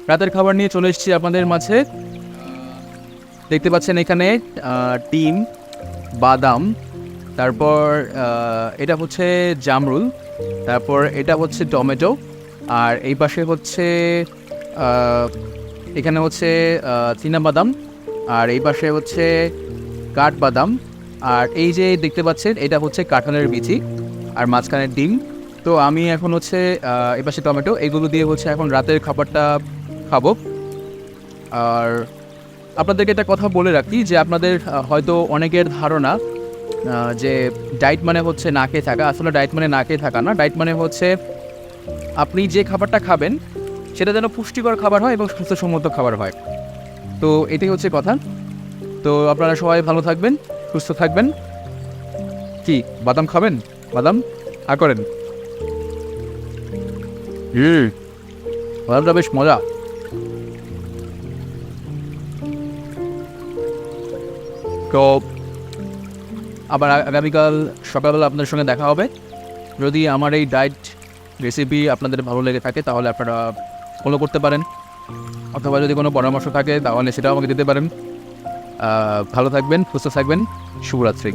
রাতের খাবার নিয়ে চলে এসেছি আপনাদের মাঝে। দেখতে পাচ্ছেন এখানে ডিম, বাদাম, তারপর এটা হচ্ছে জামরুল, তারপর এটা হচ্ছে টমেটো, আর এই পাশে হচ্ছে আহ, এখানে হচ্ছে চীনাবাদাম, আর এই পাশে হচ্ছে কাঠবাদাম, আর এই যে দেখতে পাচ্ছেন এটা হচ্ছে কাঁঠালের বিচি, আর মাঝখানে ডিম। তো আমি এখন হচ্ছে এই পাশে টমেটো, এগুলো দিয়ে হচ্ছে এখন রাতের খাবারটা খাবো। আর আপনাদেরকে একটা কথা বলে রাখি যে আপনাদের হয়তো অনেকের ধারণা যে ডায়েট মানে হচ্ছে না খেয়ে থাকা। আসলে ডায়েট মানে না খেয়ে থাকা না, ডায়েট মানে হচ্ছে আপনি যে খাবারটা খাবেন সেটা যেন পুষ্টিকর খাবার হয় এবং স্বাস্থ্যসম্মত খাবার হয়। তো এটাই হচ্ছে কথা। তো আপনারা সবাই ভালো থাকবেন, সুস্থ থাকবেন। কি বাদাম খাবেন? বাদাম করেন। বাদামটা বেশ মজা। তো আবার আগামীকাল সকালবেলা আপনাদের সঙ্গে দেখা হবে। যদি আমার এই ডায়েট রেসিপি আপনাদের ভালো লেগে থাকে তাহলে আপনারা ফলো করতে পারেন, অথবা যদি কোনো পরামর্শ থাকে তাহলে সেটাও আমাকে দিতে পারেন। ভালো থাকবেন, সুস্থ থাকবেন। শুভরাত্রি।